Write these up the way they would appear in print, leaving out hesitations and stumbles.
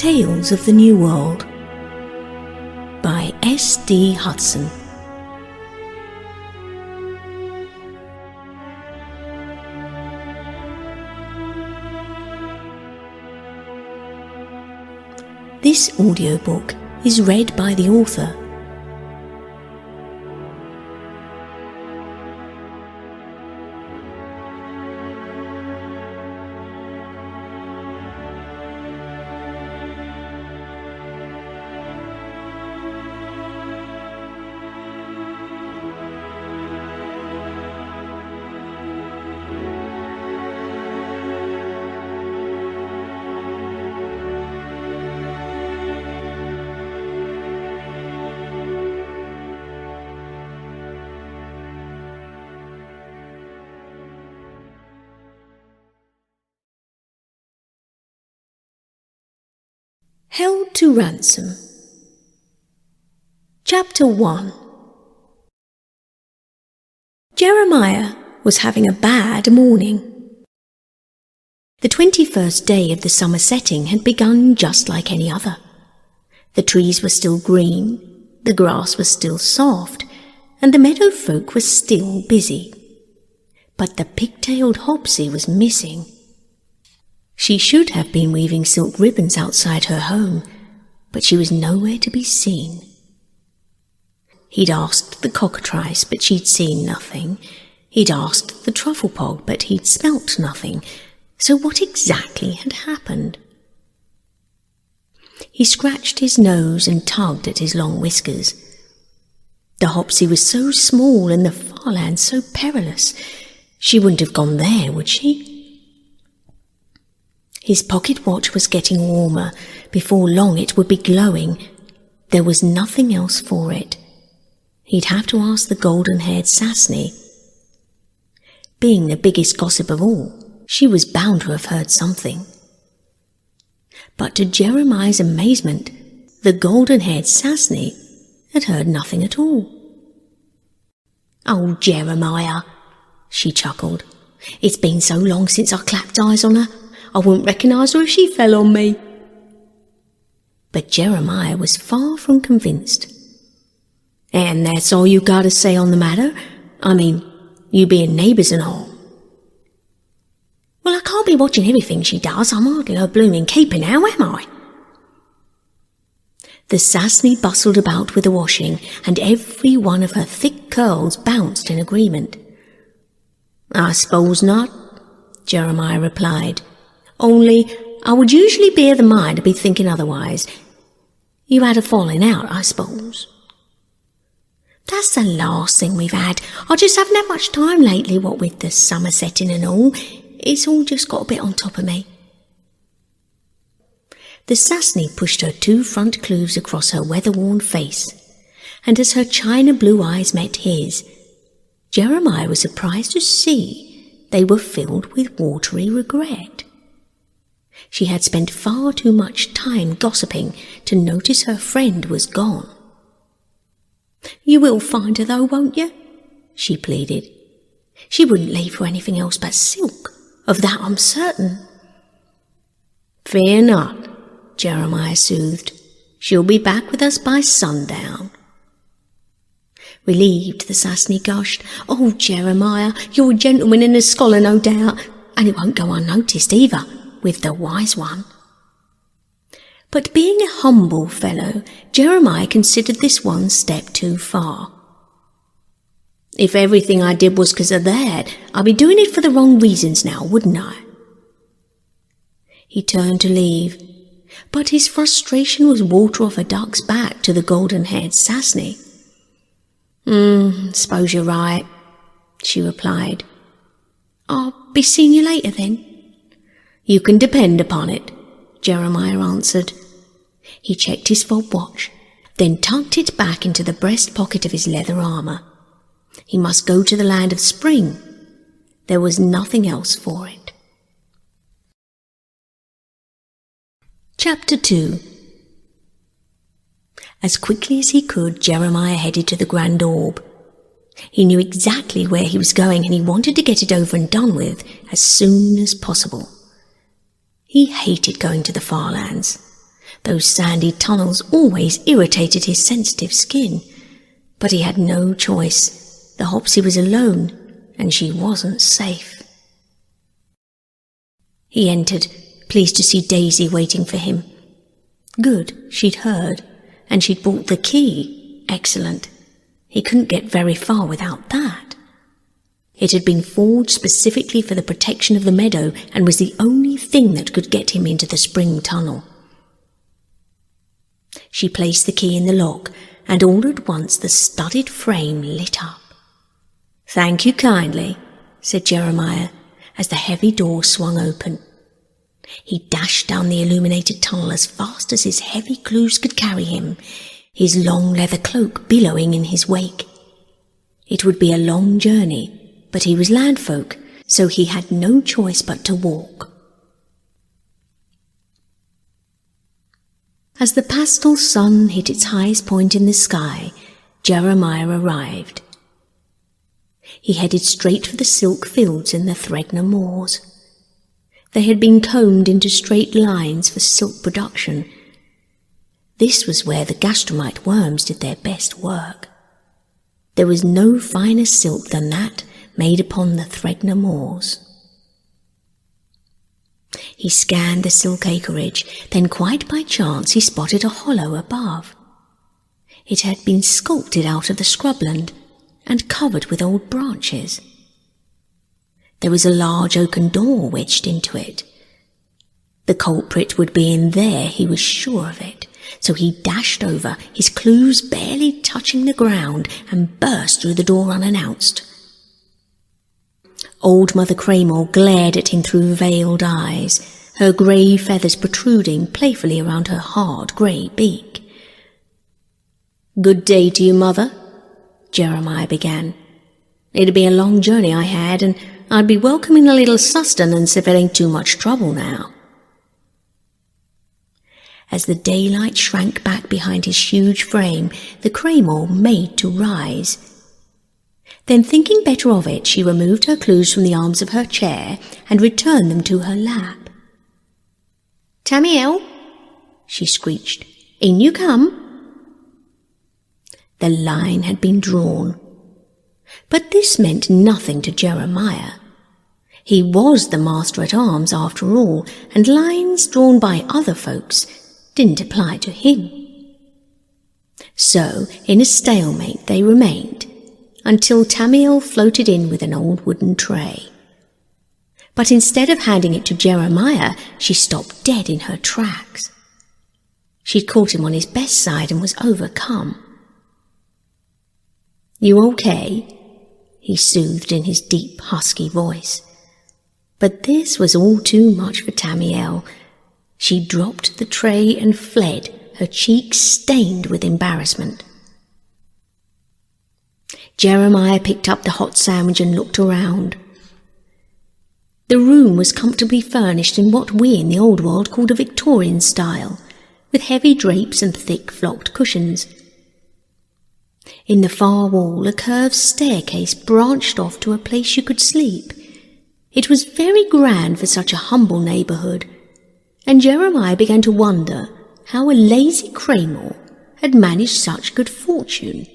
Tales of the New World by S.D. Hudson. This audiobook is read by the author. Held to Ransom. Chapter 1. Jeremiah was having a bad morning. The 21st day of the summer setting had begun just like any other. The trees were still green, the grass was still soft, and the meadow folk were still busy. But the pigtailed Hopsy was missing. She should have been weaving silk ribbons outside her home, but she was nowhere to be seen. He'd asked the cockatrice, but she'd seen nothing. He'd asked the trufflepog, but he'd smelt nothing. So what exactly had happened? He scratched his nose and tugged at his long whiskers. The Hopsy was so small and the far land so perilous. She wouldn't have gone there, would she? His pocket watch was getting warmer. Before long it would be glowing. There was nothing else for it. He'd have to ask the golden-haired Sassney. Being the biggest gossip of all, she was bound to have heard something. But to Jeremiah's amazement, the golden-haired Sassney had heard nothing at all. "Oh, Jeremiah," she chuckled. "It's been so long since I clapped eyes on her. I wouldn't recognise her if she fell on me." But Jeremiah was far from convinced. "And that's all you got to say on the matter? I mean, you being neighbours and all." "Well, I can't be watching everything she does. I'm hardly her blooming keeper now, am I?" The Sassney bustled about with the washing, and every one of her thick curls bounced in agreement. "I suppose not," Jeremiah replied. "Only I would usually bear the mind to be thinking otherwise. You had a falling out, I suppose." "That's the last thing we've had. I just haven't had much time lately, what with the summer setting and all. It's all just got a bit on top of me." The Sassney pushed her two front clews across her weather-worn face, and as her china blue eyes met his, Jeremiah was surprised to see they were filled with watery regret. She had spent far too much time gossiping to notice her friend was gone. "You will find her though, won't you?" she pleaded. "She wouldn't leave for anything else but silk, of that I'm certain." "Fear not," Jeremiah soothed. "She'll be back with us by sundown." Relieved, the Sassney gushed, "Oh, Jeremiah, you're a gentleman and a scholar, no doubt, and it won't go unnoticed either, with the wise one." But being a humble fellow, Jeremiah considered this one step too far. "If everything I did was 'cause of that, I'd be doing it for the wrong reasons now, wouldn't I?" He turned to leave, but his frustration was water off a duck's back to the golden-haired Sassney. "Suppose you're right," she replied. "I'll be seeing you later then." "You can depend upon it," Jeremiah answered. He checked his fob watch, then tucked it back into the breast pocket of his leather armour. He must go to the land of spring. There was nothing else for it. Chapter 2. As quickly as he could, Jeremiah headed to the Grand Orb. He knew exactly where he was going, and he wanted to get it over and done with as soon as possible. He hated going to the far lands. Those sandy tunnels always irritated his sensitive skin. But he had no choice. The Hopsy was alone, and she wasn't safe. He entered, pleased to see Daisy waiting for him. Good, she'd heard, and she'd brought the key. Excellent. He couldn't get very far without that. It had been forged specifically for the protection of the meadow and was the only thing that could get him into the spring tunnel. She placed the key in the lock, and all at once the studded frame lit up. "Thank you kindly," said Jeremiah, as the heavy door swung open. He dashed down the illuminated tunnel as fast as his heavy clews could carry him, his long leather cloak billowing in his wake. It would be a long journey, but he was landfolk, so he had no choice but to walk. As the pastel sun hit its highest point in the sky, Jeremiah arrived. He headed straight for the silk fields in the Threadnear moors. They had been combed into straight lines for silk production. This was where the gastromite worms did their best work. There was no finer silk than that made upon the Threadnear moors. He scanned the silk acreage, then quite by chance he spotted a hollow above. It had been sculpted out of the scrubland and covered with old branches. There was a large oaken door wedged into it. The culprit would be in there, he was sure of it, so he dashed over, his clews barely touching the ground, and burst through the door unannounced. Old Mother Craymore glared at him through veiled eyes, her grey feathers protruding playfully around her hard grey beak. "Good day to you, Mother," Jeremiah began. "It'd be a long journey I had, and I'd be welcoming a little sustenance if it ain't too much trouble now." As the daylight shrank back behind his huge frame, the Craymore made to rise. Then, thinking better of it, she removed her clews from the arms of her chair and returned them to her lap. "Tamiel," she screeched, "in you come." The line had been drawn. But this meant nothing to Jeremiah. He was the master-at-arms after all, and lines drawn by other folks didn't apply to him. So, in a stalemate they remained, until Tamiel floated in with an old wooden tray. But instead of handing it to Jeremiah, she stopped dead in her tracks. She'd caught him on his best side and was overcome. "You okay?" he soothed in his deep, husky voice. But this was all too much for Tamiel. She dropped the tray and fled, her cheeks stained with embarrassment. Jeremiah picked up the hot sandwich and looked around. The room was comfortably furnished in what we in the old world called a Victorian style, with heavy drapes and thick flocked cushions. In the far wall, a curved staircase branched off to a place you could sleep. It was very grand for such a humble neighbourhood, and Jeremiah began to wonder how a lazy Craymore had managed such good fortune,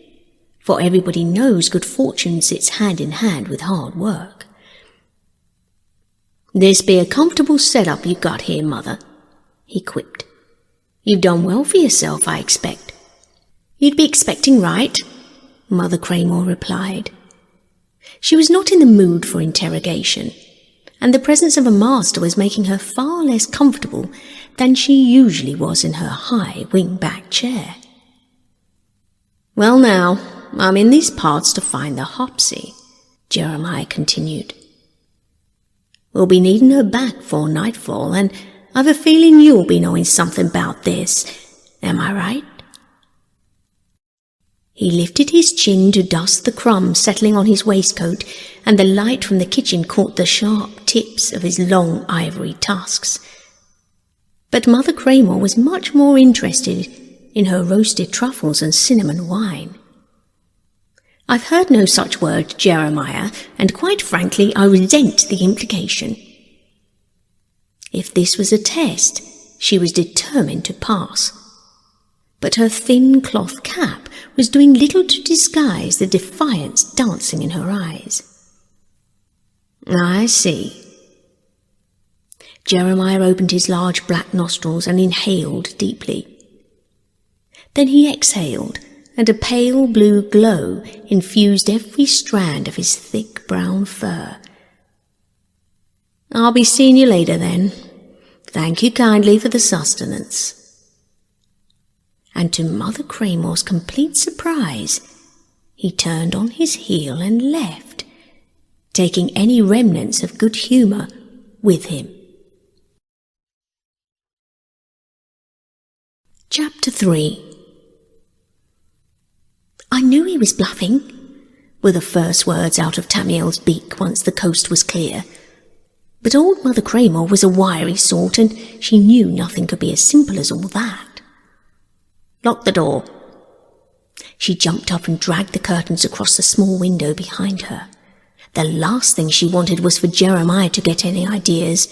for everybody knows good fortune sits hand in hand with hard work. "This be a comfortable set-up you've got here, Mother," he quipped. "You've done well for yourself, I expect." "You'd be expecting right," Mother Craymore replied. She was not in the mood for interrogation, and the presence of a master was making her far less comfortable than she usually was in her high wing-back chair. "Well now, I'm in these parts to find the Hopsy," Jeremiah continued. "We'll be needing her back for nightfall, and I've a feeling you'll be knowing something about this. Am I right?" He lifted his chin to dust the crumbs settling on his waistcoat, and the light from the kitchen caught the sharp tips of his long ivory tusks. But Mother Craymore was much more interested in her roasted truffles and cinnamon wine. "I've heard no such word, Jeremiah, and quite frankly I resent the implication." If this was a test, She was determined to pass. But her thin cloth cap was doing little to disguise the defiance dancing in her eyes. "I see." Jeremiah opened his large black nostrils and inhaled deeply. Then he exhaled, and a pale blue glow infused every strand of his thick brown fur. "I'll be seeing you later, then. Thank you kindly for the sustenance." And to Mother Cramore's complete surprise, he turned on his heel and left, taking any remnants of good humour with him. Chapter 3. "I knew he was bluffing," were the first words out of Tamiel's beak once the coast was clear. But old Mother Cramore was a wiry sort, and she knew nothing could be as simple as all that. "Lock the door." She jumped up and dragged the curtains across the small window behind her. The last thing she wanted was for Jeremiah to get any ideas.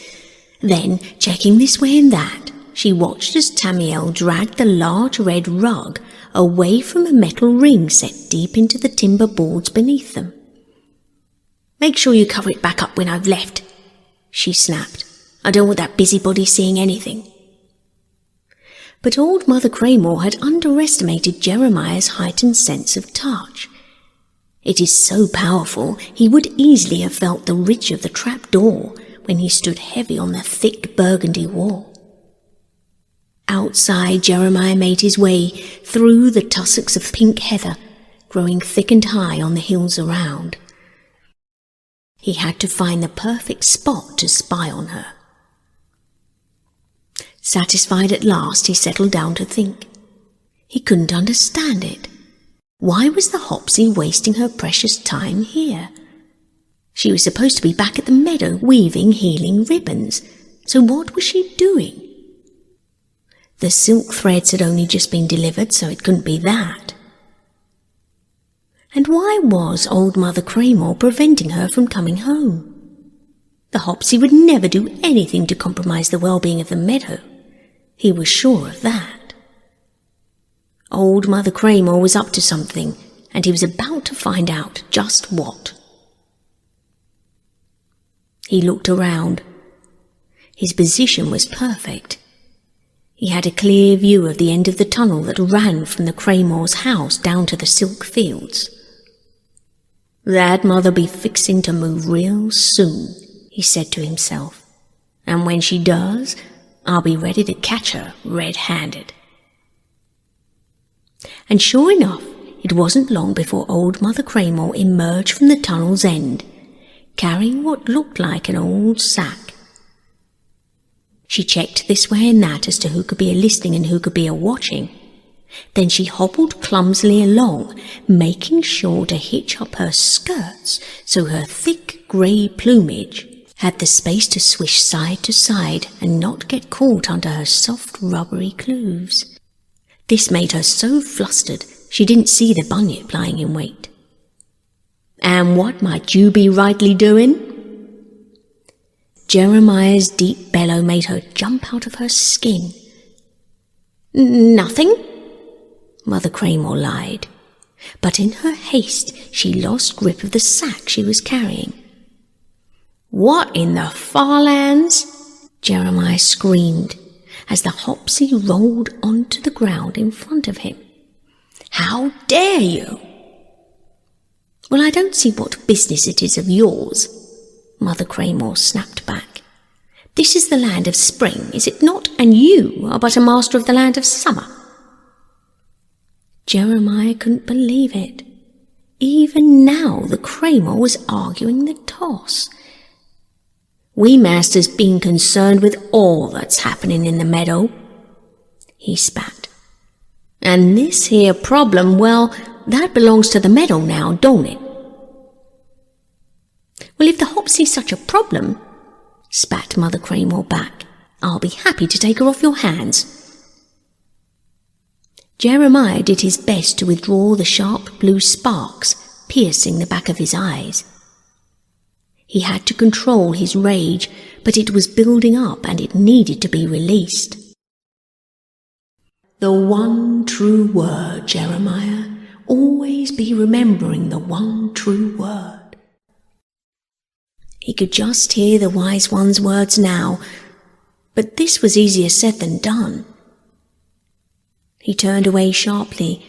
Then, checking this way and that, she watched as Tamiel dragged the large red rug away from a metal ring set deep into the timber boards beneath them. "Make sure you cover it back up when I've left," she snapped. "I don't want that busybody seeing anything." But old Mother Cramore had underestimated Jeremiah's heightened sense of touch. It is so powerful he would easily have felt the ridge of the trap door when he stood heavy on the thick burgundy wall. Outside, Jeremiah made his way through the tussocks of pink heather, growing thick and high on the hills around. He had to find the perfect spot to spy on her. Satisfied at last, he settled down to think. He couldn't understand it. Why was the Hopsy wasting her precious time here? She was supposed to be back at the meadow weaving healing ribbons, so what was she doing? The silk threads had only just been delivered, so it couldn't be that. And why was old Mother Cramore preventing her from coming home? The Hopsy would never do anything to compromise the well-being of the meadow. He was sure of that. Old Mother Cramore was up to something, and he was about to find out just what. He looked around. His position was perfect. He had a clear view of the end of the tunnel that ran from the Cramore's house down to the silk fields. "That Mother'll be fixing to move real soon," he said to himself, "and when she does, I'll be ready to catch her red-handed." And sure enough, it wasn't long before old Mother Cramore emerged from the tunnel's end, carrying what looked like an old sack. She checked this way and that as to who could be a-listening and who could be a-watching. Then she hobbled clumsily along, making sure to hitch up her skirts so her thick grey plumage had the space to swish side to side and not get caught under her soft rubbery clothes. This made her so flustered she didn't see the bunyip lying in wait. "And what might you be rightly doing?" Jeremiah's deep bellow made her jump out of her skin. "Nothing," Mother Cramore lied, but in her haste she lost grip of the sack she was carrying. "What in the far lands?" Jeremiah screamed as the Hopsy rolled onto the ground in front of him. "How dare you?" "Well, I don't see what business it is of yours," Mother Cramore snapped back. "This is the land of spring, is it not? And you are but a master of the land of summer." Jeremiah couldn't believe it. Even now the Cramore was arguing the toss. "We masters been concerned with all that's happening in the meadow," he spat. "And this here problem, well, that belongs to the meadow now, don't it?" "Well, if the Hopsy's such a problem," spat Mother Cramore back, "I'll be happy to take her off your hands." Jeremiah did his best to withdraw the sharp blue sparks piercing the back of his eyes. He had to control his rage, but it was building up and it needed to be released. The one true word, Jeremiah. Always be remembering the one true word. He could just hear the wise one's words now, but this was easier said than done. He turned away sharply.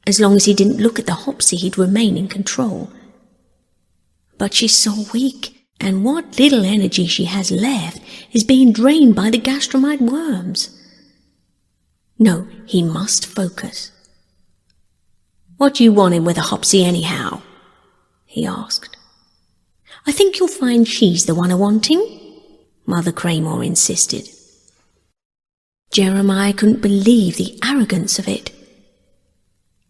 As long as he didn't look at the Hopsy, he'd remain in control. But she's so weak, and what little energy she has left is being drained by the gastromite worms. No, he must focus. "What do you want him with a Hopsy anyhow?" he asked. "I think you'll find she's the one a-wanting," Mother Craymore insisted. Jeremiah couldn't believe the arrogance of it.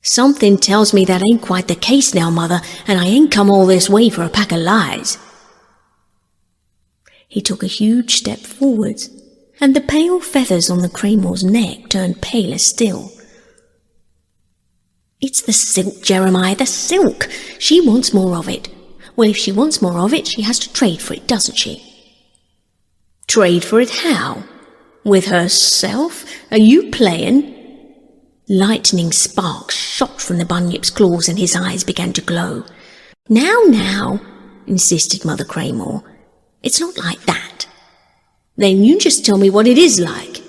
"Something tells me that ain't quite the case now, Mother, and I ain't come all this way for a pack of lies." He took a huge step forwards, and the pale feathers on the Craymore's neck turned paler still. "It's the silk, Jeremiah, the silk. She wants more of it. Well, if she wants more of it, she has to trade for it, doesn't she?" "Trade for it how? With herself? Are you playing?" Lightning sparks shot from the bunyip's claws and his eyes began to glow. Now, insisted Mother Craymore. "It's not like that." "Then you just tell me what it is like,"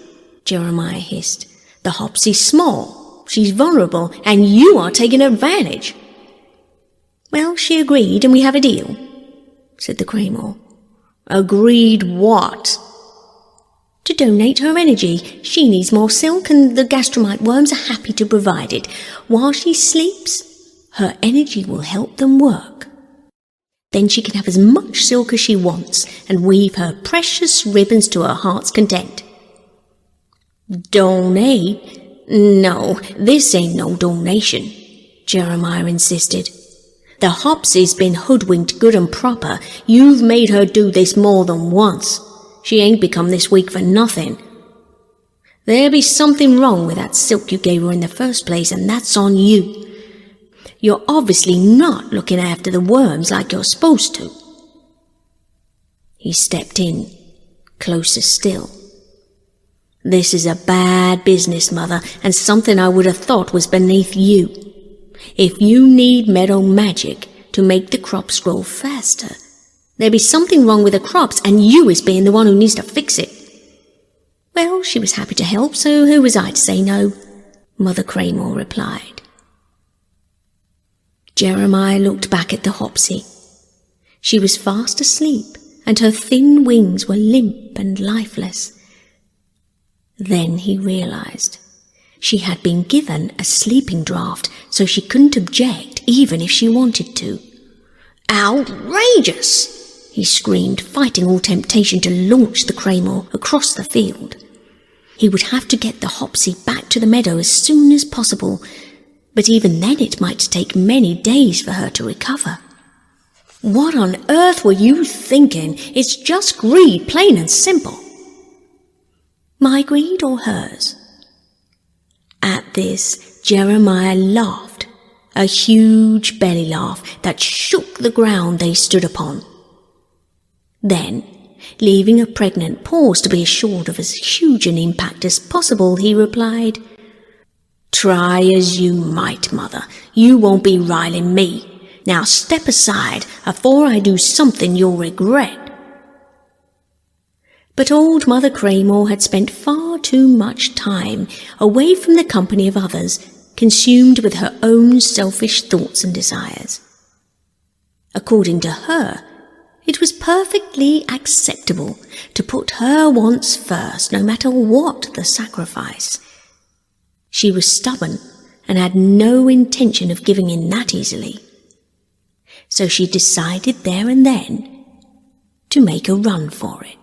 Jeremiah hissed. "The Hopsy's small, she's vulnerable, and you are taking advantage." "Well, she agreed and we have a deal," said the Craymore. "Agreed what?" "To donate her energy. She needs more silk, and the gastromite worms are happy to provide it. While she sleeps, her energy will help them work. Then she can have as much silk as she wants, and weave her precious ribbons to her heart's content." "Donate? No, this ain't no donation," Jeremiah insisted. "The Hopsy's been hoodwinked good and proper. You've made her do this more than once. She ain't become this weak for nothing. There be something wrong with that silk you gave her in the first place, and that's on you. You're obviously not looking after the worms like you're supposed to." He stepped in, closer still. "This is a bad business, Mother, and something I would have thought was beneath you. If you need meadow magic to make the crops grow faster, there be something wrong with the crops, and you is being the one who needs to fix it." "Well, she was happy to help, so who was I to say no?" Mother Craymore replied. Jeremiah looked back at the Hopsy. She was fast asleep, and her thin wings were limp and lifeless. Then he realized she had been given a sleeping draught, so she couldn't object even if she wanted to. "Outrageous!" he screamed, fighting all temptation to launch the Craymore across the field. He would have to get the Hopsy back to the meadow as soon as possible, but even then it might take many days for her to recover. "What on earth were you thinking? It's just greed, plain and simple." "My greed or hers?" At this, Jeremiah laughed, a huge belly laugh that shook the ground they stood upon. Then, leaving a pregnant pause to be assured of as huge an impact as possible, he replied, "Try as you might, Mother, you won't be riling me. Now step aside afore I do something you'll regret." But old Mother Craymore had spent far too much time away from the company of others, consumed with her own selfish thoughts and desires. According to her, it was perfectly acceptable to put her wants first, no matter what the sacrifice. She was stubborn and had no intention of giving in that easily. So she decided there and then to make a run for it.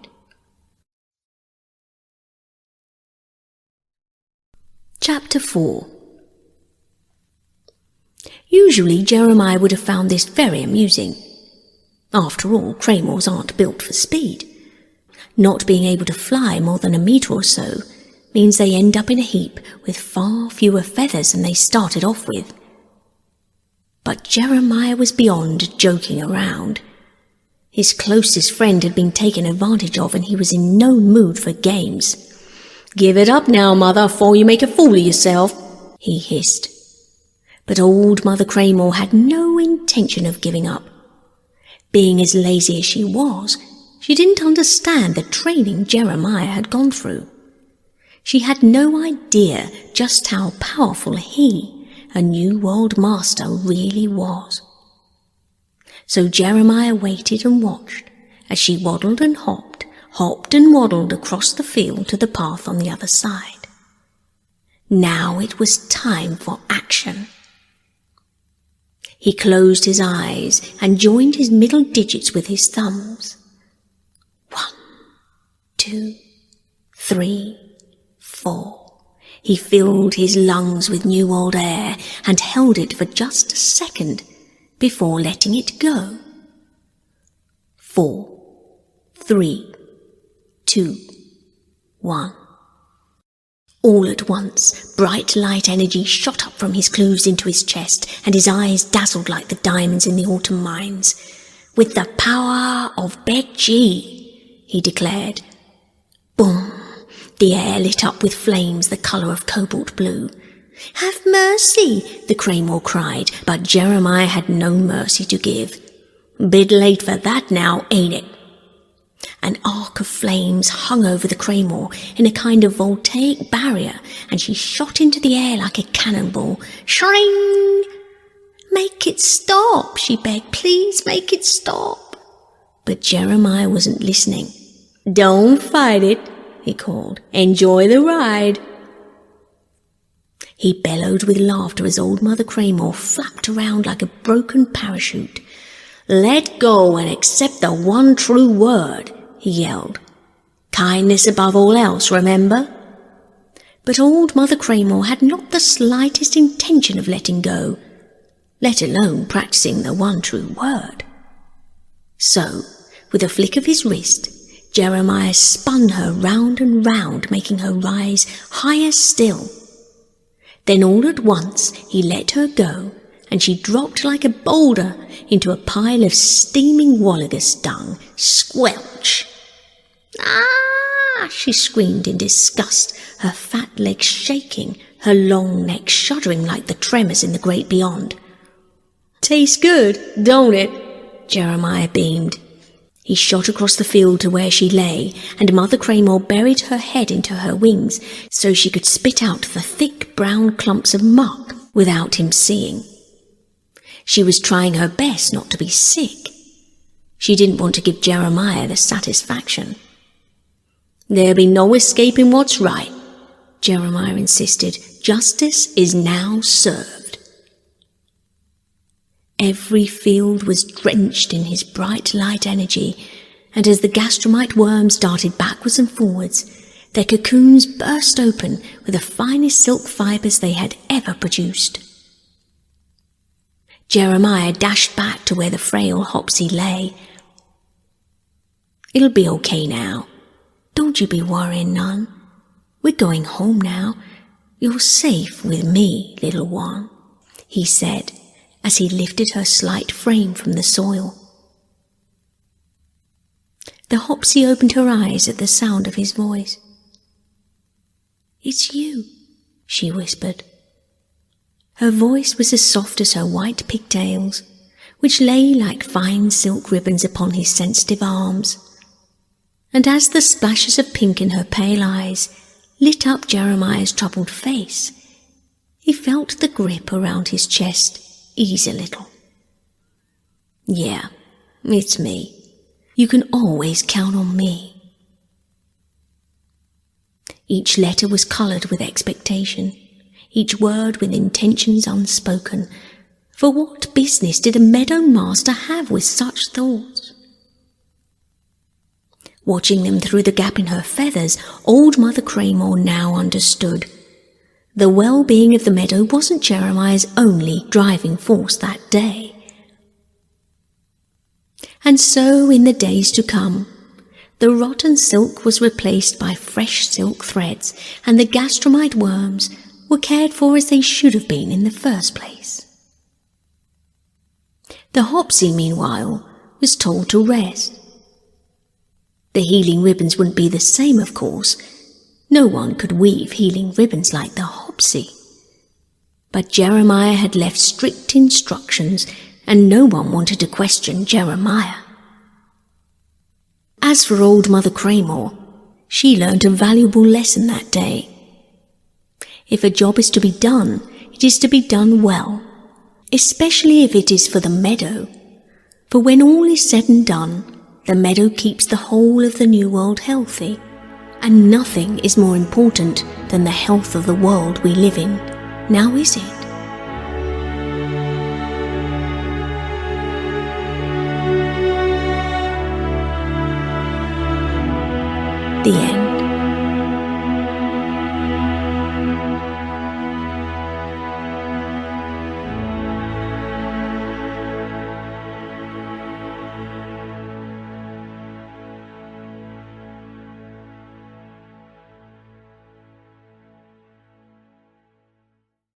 Chapter 4. Usually Jeremiah would have found this very amusing. After all, Craymores aren't built for speed. Not being able to fly more than a metre or so means they end up in a heap with far fewer feathers than they started off with. But Jeremiah was beyond joking around. His closest friend had been taken advantage of, and he was in no mood for games. "Give it up now, Mother, afore you make a fool of yourself," he hissed. But old Mother Craymore had no intention of giving up. Being as lazy as she was, she didn't understand the training Jeremiah had gone through. She had no idea just how powerful he, a New World master, really was. So Jeremiah waited and watched as she waddled and hopped and waddled across the field to the path on the other side. Now it was time for action. He closed his eyes and joined his middle digits with his thumbs. 1, 2, 3, 4. He filled his lungs with New World air and held it for just a second before letting it go. 4, 3, 2, 1. All at once, bright light energy shot up from his clews into his chest, and his eyes dazzled like the diamonds in the autumn mines. "With the power of Beg-G," he declared. Boom! The air lit up with flames the colour of cobalt blue. "Have mercy!" the Craymore cried, but Jeremiah had no mercy to give. "Bit late for that now, ain't it?" An arc of flames hung over the Craymore in a kind of voltaic barrier, and she shot into the air like a cannonball. Shring! "Make it stop," she begged. "Please make it stop." But Jeremiah wasn't listening. "Don't fight it," he called. "Enjoy the ride." He bellowed with laughter as old Mother Craymore flapped around like a broken parachute. "Let go and accept the one true word," he yelled. "Kindness above all else, remember?" But old Mother Craymore had not the slightest intention of letting go, let alone practicing the one true word. So, with a flick of his wrist, Jeremiah spun her round and round, making her rise higher still. Then all at once he let her go, and she dropped like a boulder into a pile of steaming wallagus dung. Squelch! "Ah!" she screamed in disgust, her fat legs shaking, her long neck shuddering like the tremors in the great beyond. "Tastes good, don't it?" Jeremiah beamed. He shot across the field to where she lay, and Mother Craymore buried her head into her wings so she could spit out the thick brown clumps of muck without him seeing. She was trying her best not to be sick. She didn't want to give Jeremiah the satisfaction. "There'll be no escaping what's right," Jeremiah insisted. "Justice is now served." Every field was drenched in his bright light energy, and as the gastromite worms darted backwards and forwards, their cocoons burst open with the finest silk fibres they had ever produced. Jeremiah dashed back to where the frail Hopsy lay. "It'll be okay now. Don't you be worrying none. We're going home now. You're safe with me, little one," he said, as he lifted her slight frame from the soil. The Hopsy opened her eyes at the sound of his voice. "It's you," she whispered. Her voice was as soft as her white pigtails, which lay like fine silk ribbons upon his sensitive arms. And as the splashes of pink in her pale eyes lit up Jeremiah's troubled face, he felt the grip around his chest ease a little. "Yeah, it's me. You can always count on me." Each letter was coloured with expectation, each word with intentions unspoken. For what business did a meadow master have with such thoughts? Watching them through the gap in her feathers, old Mother Craymore now understood. The well-being of the meadow wasn't Jeremiah's only driving force that day. And so, in the days to come, the rotten silk was replaced by fresh silk threads, and the gastromite worms were cared for as they should have been in the first place. The Hopsy, meanwhile, was told to rest. The healing ribbons wouldn't be the same, of course. No one could weave healing ribbons like the Hopsy. But Jeremiah had left strict instructions, and no one wanted to question Jeremiah. As for old Mother Craymore, she learned a valuable lesson that day. If a job is to be done, it is to be done well, especially if it is for the meadow. For when all is said and done, the meadow keeps the whole of the New World healthy, and nothing is more important than the health of the world we live in. Now is it? The end.